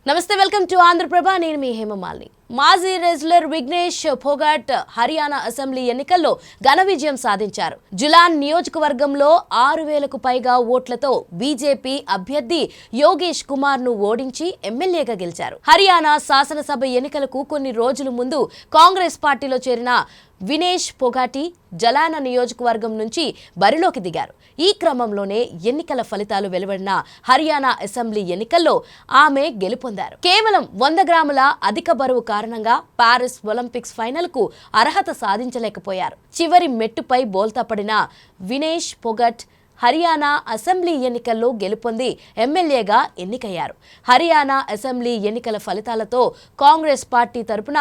నమస్తే, welcome to Andhraprabha. నేను మీ హేమమాలిని. మాజీ రెజ్లర్ విఘ్నేష్ ఫోగాట్ హర్యానా అసెంబ్లీ ఎన్నికల్లో ఘన విజయం సాధించారు. జులాన్ నియోజకవర్గంలో 6,000కు పైగా ఓట్లతో బీజేపీ అభ్యర్థి యోగేష్ కుమార్ ను ఓడించి ఎమ్మెల్యేగా గెలిచారు. హర్యానా శాసనసభ ఎన్నికలకు కొన్ని రోజుల ముందు కాంగ్రెస్ పార్టీలో చేరిన వినేష్ ఫోగాటి జలాన నియోజకవర్గం నుంచి బరిలోకి దిగారు. ఈ క్రమంలోనే ఎన్నికల ఫలితాలు వెలువడిన హర్యానా అసెంబ్లీ ఎన్నికల్లో ఆమె గెలుపొందారు. కేవలం 100 గ్రాముల అధిక బరువు కారణంగా పారిస్ ఒలింపిక్స్ ఫైనల్ కు అర్హత సాధించలేకపోయారు. చివరి మెట్టుపై బోల్తా పడిన వినేష్ ఫోగట్ హర్యానా అసెంబ్లీ ఎన్నికల్లో గెలుపొంది ఎమ్మెల్యేగా ఎన్నికయ్యారు. హర్యానా అసెంబ్లీ ఎన్నికల ఫలితాలతో కాంగ్రెస్ పార్టీ తరపున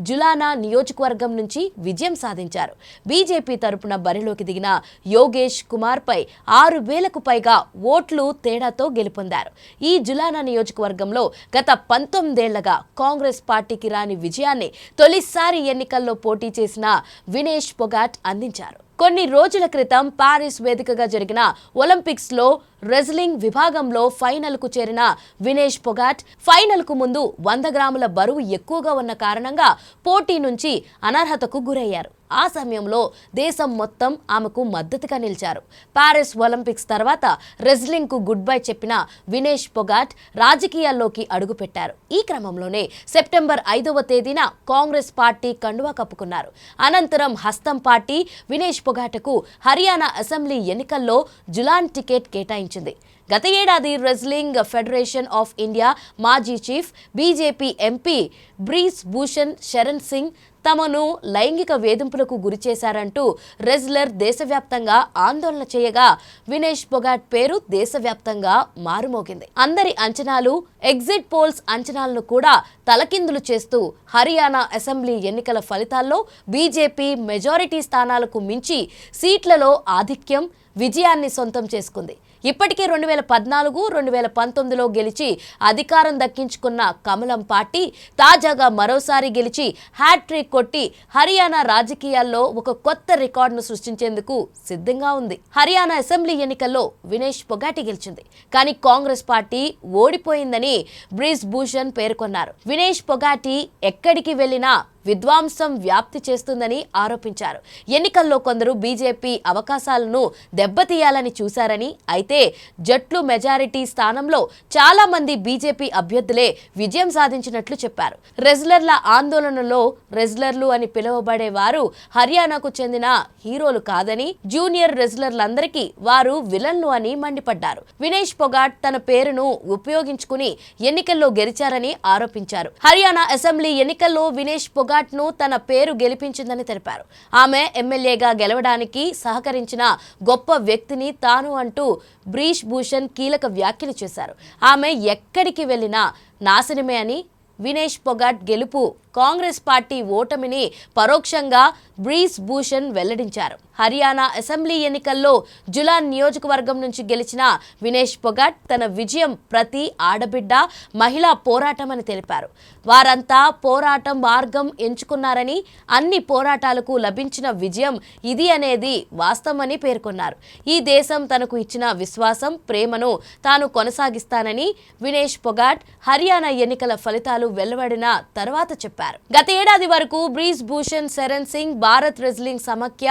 జులానా నియోజకవర్గం నుంచి విజయం సాధించారు. బీజేపీ తరపున బరిలోకి దిగిన యోగేష్ కుమార్ పై 6,000కు పైగా ఓట్లు తేడాతో గెలుపొందారు. ఈ జులానా నియోజకవర్గంలో గత 19 ఏళ్లుగా కాంగ్రెస్ పార్టీకి రాని విజయాన్ని తొలిసారి ఎన్నికల్లో పోటీ చేసిన వినేష్ ఫోగాట్ అందించారు. కొన్ని రోజుల క్రితం పారిస్ వేదికగా జరిగిన ఒలింపిక్స్ లో రెజ్లింగ్ విభాగంలో ఫైనల్ కు చేరిన వినేష్ ఫోగాట్ ఫైనల్ కు ముందు 100 గ్రాముల బరువు ఎక్కువగా ఉన్న కారణంగా పోటీ నుంచి అనర్హతకు గురయ్యారు. ఆ సమయంలో దేశం మొత్తం ఆమెకు మద్దతుగా నిలిచారు. పారిస్ ఒలింపిక్స్ తర్వాత రెజ్లింగ్ కు గుడ్ బై చెప్పిన వినేష్ ఫోగాట్ రాజకీయాల్లోకి అడుగుపెట్టారు. ఈ క్రమంలోనే సెప్టెంబర్ 5వ తేదీన కాంగ్రెస్ పార్టీ కండువా కప్పుకున్నారు. అనంతరం హస్తం పార్టీ వినేష్ ఫోగాట్కు హర్యానా అసెంబ్లీ ఎన్నికల్లో జులాన్ టికెట్ కేటాయించింది. గత ఏడాది రెజ్లింగ్ ఫెడరేషన్ ఆఫ్ ఇండియా మాజీ chief BJP MP Brij Bhushan Sharan Singh తమను లైంగిక వేధింపులకు గురిచేశారంటూ రెజ్లర్ దేశవ్యాప్తంగా ఆందోళన చేయగా వినేష్ ఫోగాట్ పేరు దేశవ్యాప్తంగా మారుమోగింది. అందరి అంచనాలు, ఎగ్జిట్ పోల్స్ అంచనాలను కూడా తలకిందులు చేస్తూ హర్యానా అసెంబ్లీ ఎన్నికల ఫలితాల్లో బీజేపీ మెజారిటీ స్థానాలకు మించి సీట్లలో ఆధిక్యం, విజయాన్ని సొంతం చేసుకుంది. ఇప్పటికే 2014, 2019లో గెలిచి అధికారం దక్కించుకున్న కమలం పార్టీ తాజాగా మరోసారి గెలిచి హ్యాట్రిక్ కొట్టి హర్యానా రాజకీయాల్లో ఒక కొత్త రికార్డును సృష్టించేందుకు సిద్ధంగా ఉంది. హర్యానా అసెంబ్లీ ఎన్నికల్లో వినేష్ ఫోగాటి గెలిచింది. కానీ కాంగ్రెస్ పార్టీ ఓడిపోయిందని బ్రీస్ భూషణ్ పేర్కొన్నారు. వినేష్ ఫోగాటి ఎక్కడికి వెళ్లినా విధ్వంసం వ్యాప్తి చేస్తుందని ఆరోపించారు. ఎన్నికల్లో కొందరు బీజేపీ అవకాశాలను దెబ్బతీయాలని చూశారని, అయితే జట్లు మెజారిటీ స్థానంలో చాలా మంది బీజేపీ అభ్యర్థులే విజయం సాధించినట్లు చెప్పారు. రెజ్లర్ల ఆందోళనలో రెజ్లర్లు అని పిలువబడే వారు హర్యానాకు చెందిన హీరోలు కాదని, జూనియర్ రెజ్లర్లందరికీ వారు విలన్లు అని మండిపడ్డారు. వినేష్ ఫోగాట్ తన పేరును ఉపయోగించుకుని ఎన్నికల్లో గెలిచారని ఆరోపించారు. హర్యానా అసెంబ్లీ ఎన్నికల్లో వినేష్ ఫోగాట్ ను తన పేరు గెలిపించిందని తెలిపారు. ఆమె ఎమ్మెల్యేగా గెలవడానికి సహకరించిన గొప్ప వ్యక్తిని తాను అంటూ బ్రీస్ భూషణ్ కీలక వ్యాఖ్యలు చేశారు. ఆమె ఎక్కడికి వెళ్లినా నాశనమే అని, వినేష్ ఫోగాట్ గెలుపు కాంగ్రెస్ పార్టీ ఓటమిని పరోక్షంగా బ్రీస్ భూషణ్ వెల్లడించారు. హర్యానా అసెంబ్లీ ఎన్నికల్లో జులాన్ నియోజకవర్గం నుంచి గెలిచిన వినేష్ ఫోగాట్ తన విజయం ప్రతి ఆడబిడ్డ, మహిళా పోరాటమని తెలిపారు. వారంతా పోరాటం మార్గం ఎంచుకున్నారని, అన్ని పోరాటాలకు లభించిన విజయం ఇది అనేది వాస్తవమని పేర్కొన్నారు. ఈ దేశం తనకు ఇచ్చిన విశ్వాసం, ప్రేమను తాను కొనసాగిస్తానని వినేష్ ఫోగాట్ హర్యానా ఎన్నికల ఫలితాలు వెలువడిన తర్వాత చెప్పారు. గత ఏడాది వరకు బ్రీస్ భూషణ్ శరణ్ సింగ్ భారత్ రెజ్లింగ్ సమాఖ్య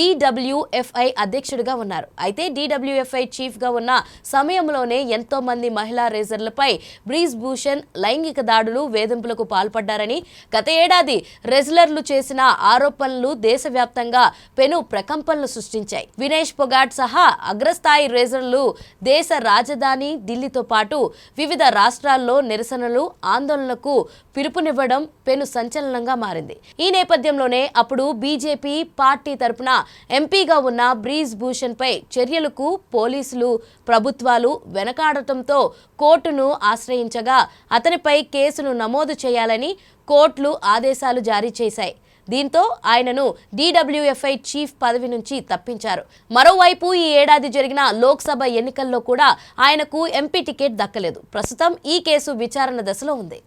DWFI అధ్యక్షుడిగా ఉన్నారు. అయితే DWFI చీఫ్ గా ఉన్న సమయంలోనే ఎంతో మంది మహిళా రెజ్లర్లపై బ్రీస్ భూషణ్ లైంగిక దాడులు, వేధింపులకు పాల్పడ్డారని గత ఏడాది రెజ్లర్లు చేసిన ఆరోపణలు దేశవ్యాప్తంగా పెను ప్రకంపనలు సృష్టించాయి. వినేష్ ఫోగాట్ సహా అగ్రస్థాయి రెజ్లర్లు దేశ రాజధాని ఢిల్లీతో పాటు వివిధ రాష్ట్రాల్లో నిరసనలు, ఆందోళనలకు పిలుపునివ్వడం పెను సంచలనంగా మారింది. ఈ నేపథ్యంలోనే అప్పుడు బీజేపీ పార్టీ తరపున ఎంపీగా ఉన్న బ్రీస్ భూషణ్ పై చర్యలకు పోలీసులు, ప్రభుత్వాలు వెనకాడటంతో కోర్టును ఆశ్రయించగా అతనిపై కేసును నమోదు చేయాలని కోర్టులు ఆదేశాలు జారీ చేశాయి. దీంతో ఆయనను DWFI చీఫ్ పదవి నుంచి తప్పించారు. మరోవైపు ఈ ఏడాది జరిగిన లోక్సభ ఎన్నికల్లో కూడా ఆయనకు ఎంపీ టికెట్ దక్కలేదు. ప్రస్తుతం ఈ కేసు విచారణ దశలో ఉంది.